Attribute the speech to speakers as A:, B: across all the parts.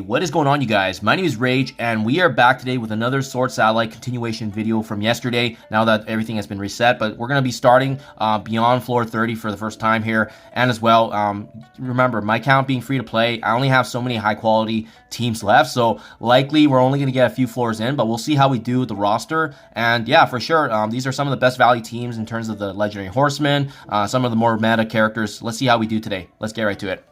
A: What is going on, you guys? My name is Rage, and we are back today with another S.W.O.R.D satellite continuation video from yesterday, now that everything has been reset. But we're going to be starting beyond floor 30 for the first time here. And as well, remember, my account being free to play, I only have so many high quality teams left, so likely we're only going to get a few floors in, but we'll see how we do with the roster. And yeah, for sure, these are some of the best value teams in terms of the legendary horsemen, some of the more meta characters. Let's see how we do today. Let's get right to it.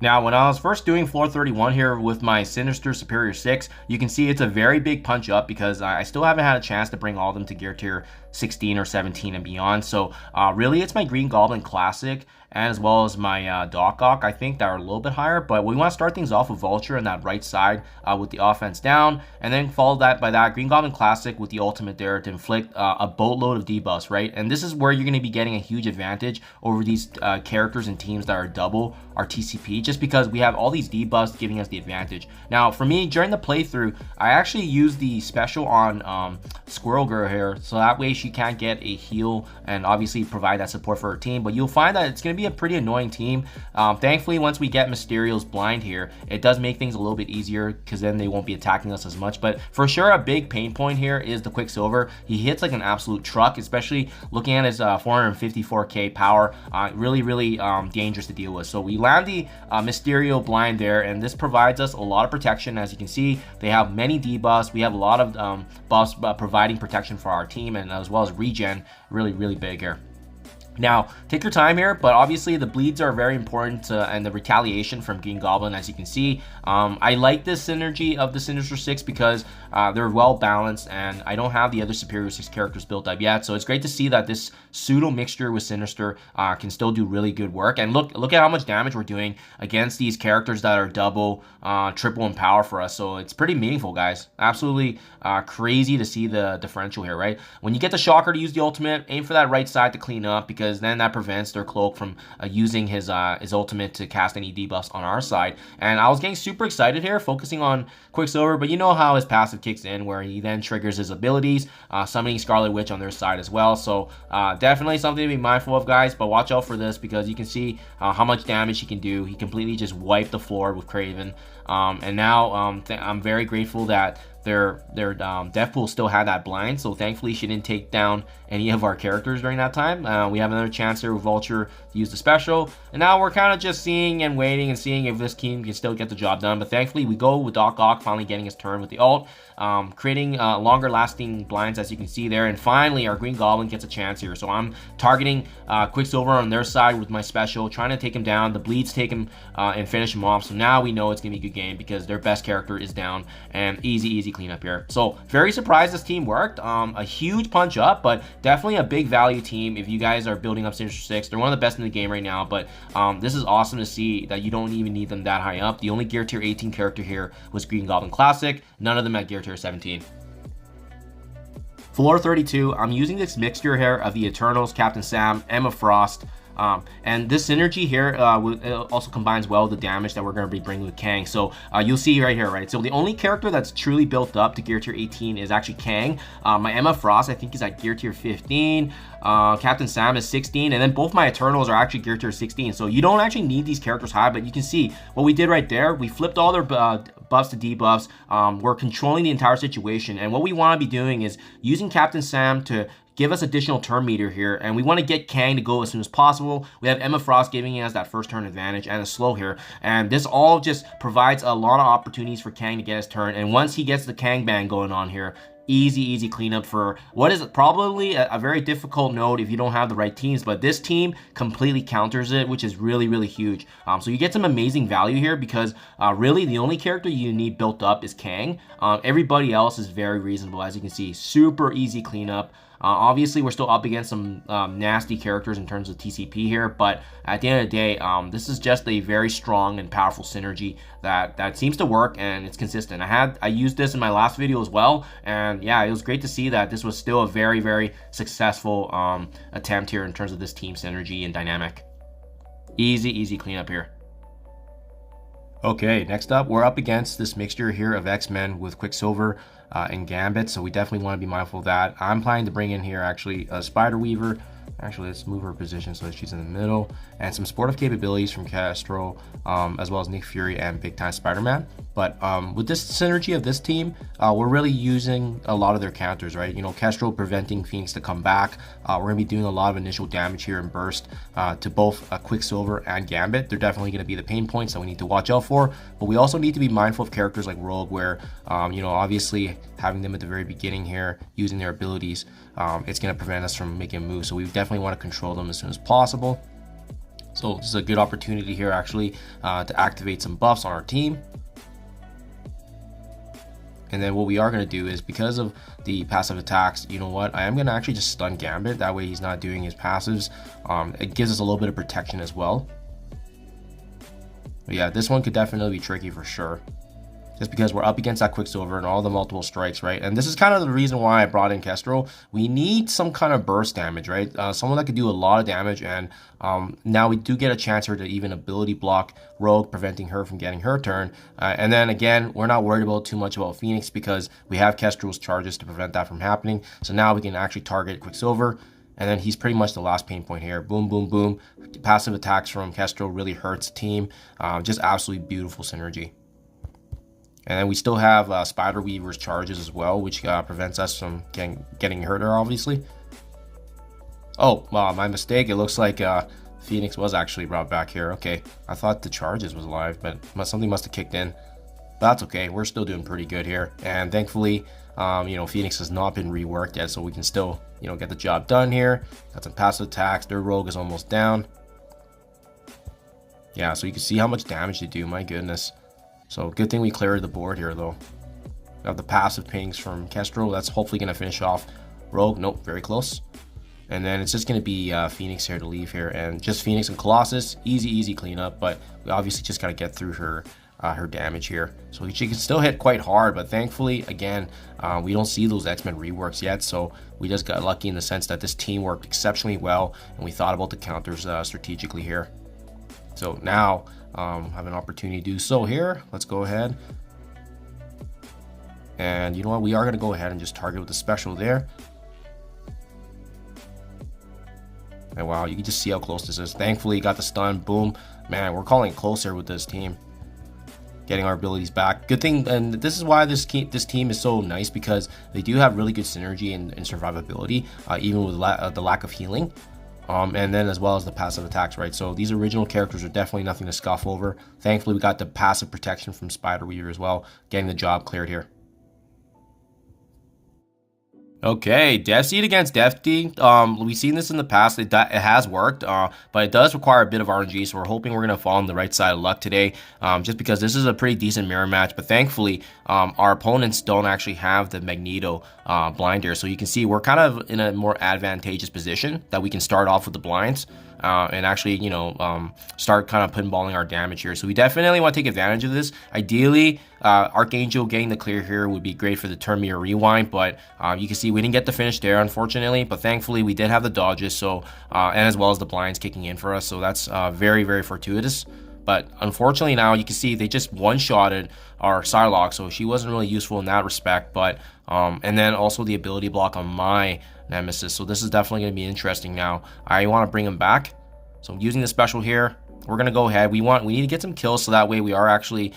A: Now, when I was first doing floor 31 here with my Sinister Superior 6, you can see it's a very big punch up because I still haven't had a chance to bring all of them to gear tier 16 or 17 and beyond. So really, it's my Green Goblin Classic and as well as my Doc Ock, I think, that are a little bit higher. But we want to start things off with Vulture on that right side with the offense down, and then follow that by that Green Goblin Classic with the ultimate there to inflict a boatload of debuffs, right? And this is where you're going to be getting a huge advantage over these characters and teams that are double our TCP, just because we have all these debuffs giving us the advantage. Now, for me, during the playthrough, I actually used the special on Squirrel Girl here, so that way she can't get a heal and obviously provide that support for her team. But you'll find that it's going to be a pretty annoying team. Thankfully, once we get Mysterio's blind here, it does make things a little bit easier because then they won't be attacking us as much. But for sure, a big pain point here is the Quicksilver. He hits like an absolute truck, especially looking at his 454k power. Really dangerous to deal with. So we land the Mysterio blind there, and this provides us a lot of protection. As you can see, they have many debuffs. We have a lot of buffs providing protection for our team, and as well as regen. Really big here. Now, take your time here, but obviously the bleeds are very important and the retaliation from Green Goblin, as you can see. I like this synergy of the Sinister 6 because they're well balanced, and I don't have the other Superior 6 characters built up yet. So it's great to see that this pseudo mixture with Sinister can still do really good work. And look at how much damage we're doing against these characters that are double, triple in power for us. So it's pretty meaningful, guys. Absolutely crazy to see the differential here, right? When you get the Shocker to use the ultimate, aim for that right side to clean up, because then that prevents their Cloak from using his ultimate to cast any debuffs on our side. And I was getting super excited here, focusing on Quicksilver, but you know how his passive kicks in, where he then triggers his abilities, summoning Scarlet Witch on their side as well. So definitely something to be mindful of, guys, but watch out for this because you can see how much damage he can do. He completely just wiped the floor with Kraven. And now I'm very grateful that their death pool still had that blind, so thankfully she didn't take down any of our characters during that time. We have another chance here with Vulture to use the special, and now we're kind of just seeing and waiting and seeing if this team can still get the job done. But thankfully we go with Doc Ock finally getting his turn with the ult, creating longer lasting blinds, as you can see there. And finally our Green Goblin gets a chance here, so I'm targeting Quicksilver on their side with my special, trying to take him down. The bleeds take him and finish him off, so now we know it's gonna be a good game because their best character is down, and easy cleanup here. So very surprised this team worked. A huge punch up, but definitely a big value team if you guys are building up Sinister 6. They're one of the best in the game right now, but this is awesome to see that you don't even need them that high up. The only gear tier 18 character here was Green Goblin Classic, none of them at gear tier 17. Floor 32, I'm using this mixture here of the Eternals, Captain Sam, Emma Frost, and this synergy here also combines well the damage that we're going to be bringing with Kang. So you'll see right here, right? So the only character that's truly built up to gear tier 18 is actually Kang. My Emma Frost, I think, is at gear tier 15. Captain Sam is 16, and then both my Eternals are actually gear tier 16. So you don't actually need these characters high, but you can see what we did right there. We flipped all their buffs to debuffs. We're controlling the entire situation, and what we want to be doing is using Captain Sam to give us additional turn meter here, and we want to get Kang to go as soon as possible. We have Emma Frost giving us that first turn advantage and a slow here, and this all just provides a lot of opportunities for Kang to get his turn. And once he gets the Kang bang going on here, easy cleanup for what is probably a very difficult node if you don't have the right teams, but this team completely counters it, which is really huge. So you get some amazing value here because really the only character you need built up is Kang. Everybody else is very reasonable, as you can see. Super easy cleanup. Obviously, we're still up against some nasty characters in terms of TCP here, but at the end of the day, this is just a very strong and powerful synergy that seems to work, and it's consistent. I used this in my last video as well, and yeah, it was great to see that this was still a very successful attempt here in terms of this team synergy and dynamic. Easy cleanup here. Okay, next up, we're up against this mixture here of X-Men with Quicksilver and Gambit, so we definitely want to be mindful of that. I'm planning to bring in here actually a Spider Weaver. Actually, let's move her position so that she's in the middle, and some sportive capabilities from Castro, as well as Nick Fury and Big Time Spider-Man. But with this synergy of this team, we're really using a lot of their counters, right? You know, Castro preventing Phoenix to come back. We're going to be doing a lot of initial damage here in burst to both Quicksilver and Gambit. They're definitely going to be the pain points that we need to watch out for. But we also need to be mindful of characters like Rogue, where, you know, obviously having them at the very beginning here, using their abilities, it's going to prevent us from making a move. So we definitely want to control them as soon as possible. So this is a good opportunity here actually to activate some buffs on our team. And then what we are going to do is, because of the passive attacks, you know what, I am going to actually just stun Gambit. That way he's not doing his passives. It gives us a little bit of protection as well. But yeah, this one could definitely be tricky for sure, just because we're up against that Quicksilver and all the multiple strikes, right? And this is kind of the reason why I brought in Kestrel. We need some kind of burst damage, right? Someone that could do a lot of damage, and now we do get a chance here to even ability block Rogue, preventing her from getting her turn. And then again, we're not worried about too much about Phoenix because we have Kestrel's charges to prevent that from happening. So now we can actually target Quicksilver, and then he's pretty much the last pain point here. Boom, boom, boom. Passive attacks from Kestrel really hurts the team. Just absolutely beautiful synergy. And then we still have Spider Weaver's charges as well, which prevents us from getting hurt there, obviously. Oh, my mistake. It looks like Phoenix was actually brought back here. Okay, I thought the charges was live, but something must have kicked in. But that's okay. We're still doing pretty good here. And thankfully, you know, Phoenix has not been reworked yet, so we can still, you know, get the job done here. Got some passive attacks. Their Rogue is almost down. Yeah, so you can see how much damage they do. My goodness. So good thing we cleared the board here, though. We have the passive pings from Kestrel. That's hopefully going to finish off Rogue. Nope, very close. And then it's just going to be Phoenix here to leave here. And just Phoenix and Colossus. Easy cleanup. But we obviously just got to get through her damage here. So she can still hit quite hard. But thankfully, again, we don't see those X-Men reworks yet. So we just got lucky in the sense that this team worked exceptionally well. And we thought about the counters strategically here. So now have an opportunity to do so here. Let's go ahead. And you know what? We are going to go ahead and just target with the special there. And wow, you can just see how close this is. Thankfully, got the stun. Boom. Man, we're calling it close here with this team. Getting our abilities back. Good thing, and this is why this team is so nice, because they do have really good synergy and survivability, even with the lack of healing. And then as well as the passive attacks, right? So these original characters are definitely nothing to scoff over. Thankfully, we got the passive protection from Spider Weaver as well, getting the job cleared here. Okay, Death Seed against Death D. We've seen this in the past. It has worked, but it does require a bit of RNG, so we're hoping we're going to fall on the right side of luck today, just because this is a pretty decent mirror match. But thankfully, our opponents don't actually have the Magneto blind here, so you can see we're kind of in a more advantageous position that we can start off with the blinds. And actually, you know, start kind of pinballing our damage here. So we definitely want to take advantage of this. Ideally, Archangel getting the clear here would be great for the turn meter rewind, but you can see we didn't get the finish there, unfortunately. But thankfully, we did have the dodges, so and as well as the blinds kicking in for us. So that's very fortuitous. But unfortunately, now you can see they just one-shotted our Psylocke, so she wasn't really useful in that respect. But and then also the ability block on my Nemesis. So this is definitely going to be interesting now. I want to bring him back. So using the special here, we're going to go ahead. We need to get some kills, so that way we are actually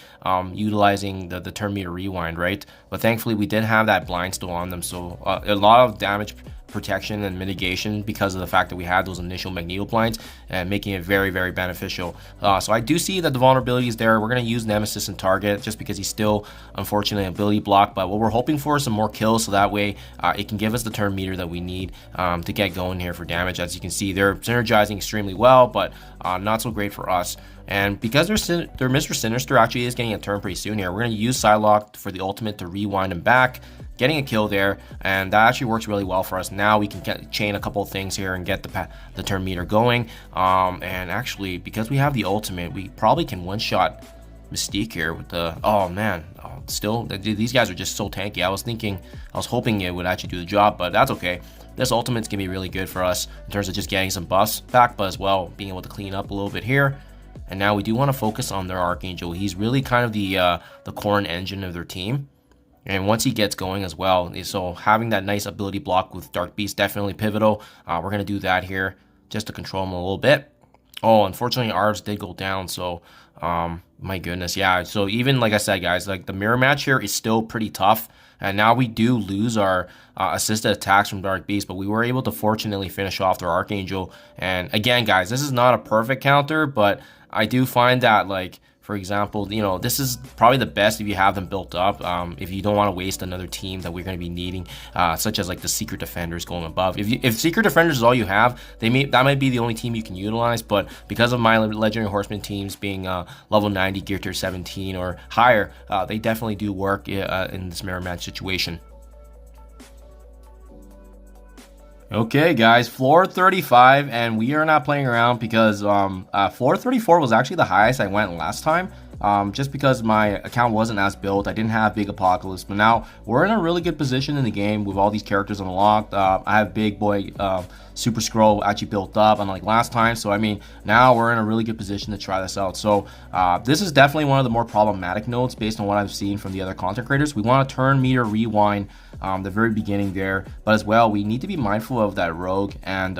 A: utilizing the turn meter rewind, right? But thankfully, we did have that blind still on them. So a lot of damage protection and mitigation because of the fact that we had those initial Magneto blinds, and making it very beneficial. So I do see that the vulnerability is there. We're going to use Nemesis and target just because he's still unfortunately ability blocked, but what we're hoping for is some more kills, so that way it can give us the turn meter that we need to get going here for damage. As you can see, they're synergizing extremely well, but not so great for us. And because their Mr. Sinister actually is getting a turn pretty soon here, we're going to use Psylocke for the ultimate to rewind him back, getting a kill there, and that actually works really well for us. Now we can chain a couple of things here and get the turn meter going. And actually, because we have the ultimate, we probably can one-shot Mystique here with the... Oh, man. Still, these guys are just so tanky. I was hoping it would actually do the job, but that's okay. This ultimate's going to be really good for us in terms of just getting some buffs back, but as well being able to clean up a little bit here. And now we do want to focus on their Archangel. He's really kind of the core and engine of their team. And once he gets going as well, so having that nice ability block with Dark Beast definitely pivotal. We're going to do that here just to control him a little bit. Oh, unfortunately, ours did go down. So, my goodness, yeah. So even like I said, guys, like the mirror match here is still pretty tough. And now we do lose our assisted attacks from Dark Beast, but we were able to fortunately finish off their Archangel. And again, guys, this is not a perfect counter, but I do find that, like, for example, you know, this is probably the best if you have them built up. If you don't want to waste another team that we're going to be needing, such as like the Secret Defenders going above. If Secret Defenders is all you have, that might be the only team you can utilize. But because of my Legendary Horseman teams being level 90, gear tier 17 or higher, they definitely do work in this mirror match situation. Okay, guys, floor 35, and we are not playing around because floor 34 was actually the highest I went last time. Just because my account wasn't as built, I didn't have big apocalypse, but now we're in a really good position in the game with all these characters unlocked. I have big boy Super Scroll actually built up unlike last time, so I mean now we're in a really good position to try this out. So this is definitely one of the more problematic nodes based on what I've seen from the other content creators. We want to turn meter rewind the very beginning there, but as well we need to be mindful of that Rogue and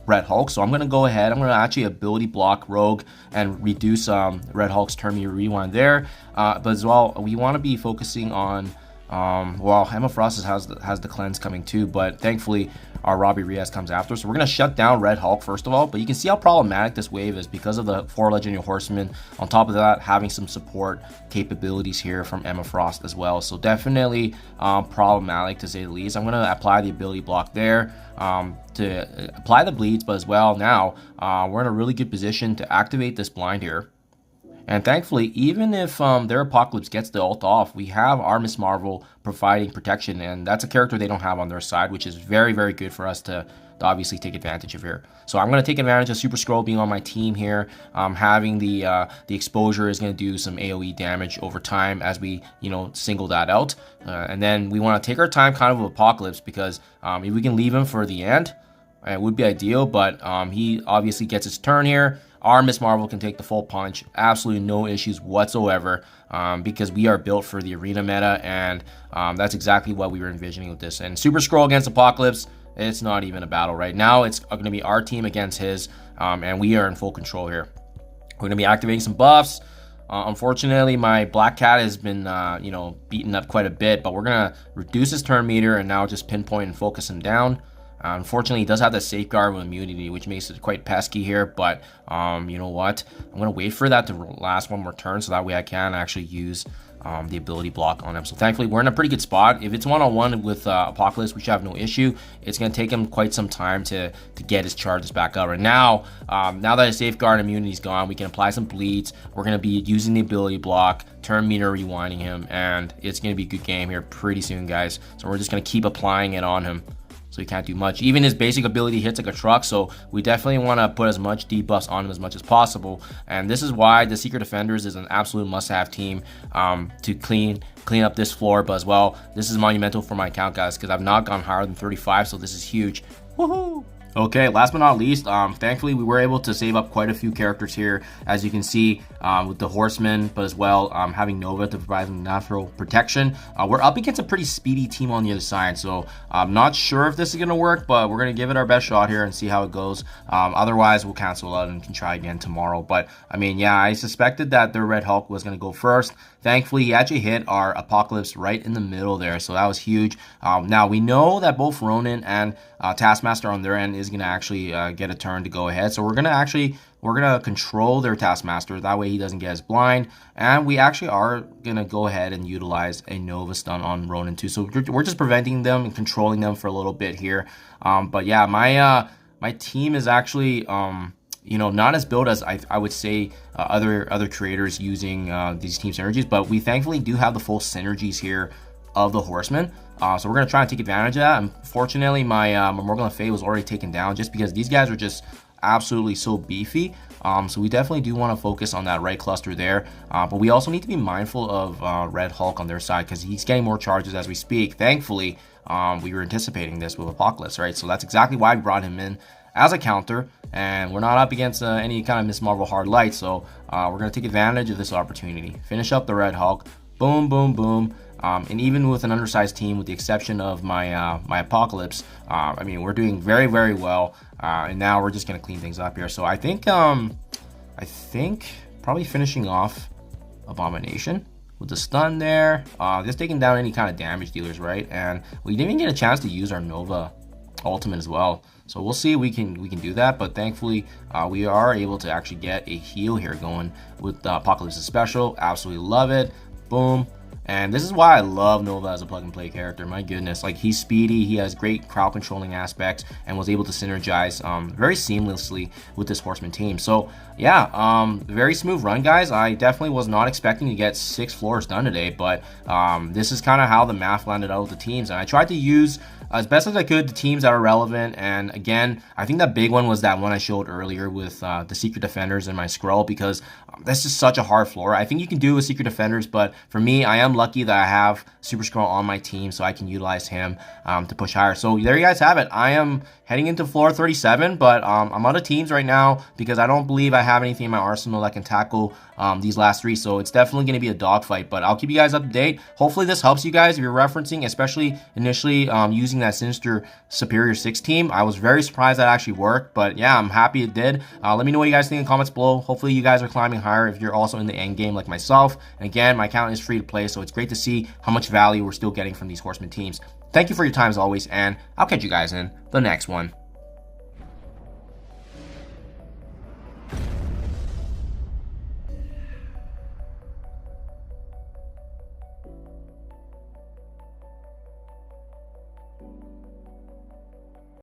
A: Red Hulk. So I'm going to go ahead, I'm going to actually ability block Rogue and reduce Red Hulk's turn meter rewind there, but as well we want to be focusing on well, Emma Frost has the cleanse coming too, but thankfully our Robbie Reyes comes after. So we're going to shut down Red Hulk first of all, but you can see how problematic this wave is because of the 4 Legendary Horsemen. On top of that, having some support capabilities here from Emma Frost as well. So definitely problematic to say the least. I'm going to apply the ability block there to apply the bleeds, but as well now we're in a really good position to activate this blind here. And thankfully, even if their Apocalypse gets the ult off, we have our Miss Marvel providing protection, and that's a character they don't have on their side, which is very, very good for us to obviously take advantage of here. So I'm going to take advantage of Super Scroll being on my team here. Having the exposure is going to do some AoE damage over time as we, you know, single that out. And then we want to take our time kind of with Apocalypse because if we can leave him for the end, it would be ideal, but he obviously gets his turn here. Our Miss Marvel can take the full punch, absolutely no issues whatsoever, because we are built for the arena meta, and that's exactly what we were envisioning with this. And Super Scroll against Apocalypse, it's not even a battle right now. It's going to be our team against his, and we are in full control here. We're going to be activating some buffs. Unfortunately, my Black Cat has been, you know, beaten up quite a bit, but we're going to reduce his turn meter and now just pinpoint and focus him down. Unfortunately, he does have the safeguard with immunity, which makes it quite pesky here, but you know what? I'm going to wait for that to last one more turn so that way I can actually use the ability block on him. So thankfully, we're in a pretty good spot. If it's one-on-one with Apocalypse, we should have no issue. It's going to take him quite some time to get his charges back up. Right now, now that his safeguard immunity is gone, we can apply some bleeds. We're going to be using the ability block, turn meter rewinding him, and it's going to be a good game here pretty soon, guys. So we're just going to keep applying it on him. So he can't do much. Even his basic ability hits like a truck, so we definitely want to put as much debuffs on him as much as possible. And this is why the Secret Defenders is an absolute must-have team to clean up this floor. But as well, this is monumental for my account, guys, because I've not gone higher than 35, so this is huge. Woohoo! Okay, last but not least, thankfully we were able to save up quite a few characters here, as you can see with the Horsemen, but as well having Nova to provide them natural protection. We're up against a pretty speedy team on the other side, so I'm not sure if this is going to work, but we're going to give it our best shot here and see how it goes. Otherwise, we'll cancel out and can try again tomorrow. But I mean, yeah, I suspected that their Red Hulk was going to go first. Thankfully, he actually hit our Apocalypse right in the middle there, so that was huge. Now, we know that both Ronin and Taskmaster on their end is going to actually get a turn to go ahead, so we're going to control their Taskmaster. That way he doesn't get as blind, and we actually are going to go ahead and utilize a Nova stun on Ronin too. So we're just preventing them and controlling them for a little bit here. But yeah, my team is actually you know, not as built as I would say other creators using these team synergies, but we thankfully do have the full synergies here of the Horsemen. So we're going to try and take advantage of that. Unfortunately, my Morgan Le Fay was already taken down just because these guys are just absolutely so beefy. So we definitely do want to focus on that right cluster there. But we also need to be mindful of Red Hulk on their side because he's getting more charges as we speak. Thankfully, we were anticipating this with Apocalypse, right? So that's exactly why we brought him in as a counter, and we're not up against any kind of Miss Marvel hard light, so we're going to take advantage of this opportunity. Finish up the Red Hulk. Boom, boom, boom. And even with an undersized team, with the exception of my my Apocalypse, I mean, we're doing very, very well. And now we're just going to clean things up here. So I think probably finishing off Abomination with the stun there. Just taking down any kind of damage dealers, right? And we didn't even get a chance to use our Nova ultimate as well. So we'll see if we can do that, but thankfully we are able to actually get a heal here going with the Apocalypse special. Absolutely love it. Boom. And this is why I love Nova as a plug-and-play character. My goodness, like, he's speedy, he has great crowd controlling aspects, and was able to synergize very seamlessly with this Horseman team. So yeah, very smooth run, guys. I definitely was not expecting to get 6 floors done today, but this is kind of how the math landed out with the teams. And I tried to use as best as I could the teams that are relevant. And again, I think that big one was that one I showed earlier with the Secret Defenders and my Skrull, because that's just such a hard floor. I think you can do it with Secret Defenders, but for me, I am lucky that I have Super Skrull on my team, so I can utilize him to push higher. So there you guys have it. I am heading into floor 37, but I'm out of teams right now because I don't believe I have anything in my arsenal that can tackle these last 3. So it's definitely going to be a dogfight, but I'll keep you guys up to date. Hopefully this helps you guys if you're referencing, especially initially using that Sinister Superior 6 team. I was very surprised that actually worked, but yeah, I'm happy it did. Let me know what you guys think in the comments below. Hopefully you guys are climbing higher if you're also in the end game like myself. And again, my account is free to play, so it's great to see how much value we're still getting from these Horseman teams. Thank you for your time as always, and I'll catch you guys in the next one.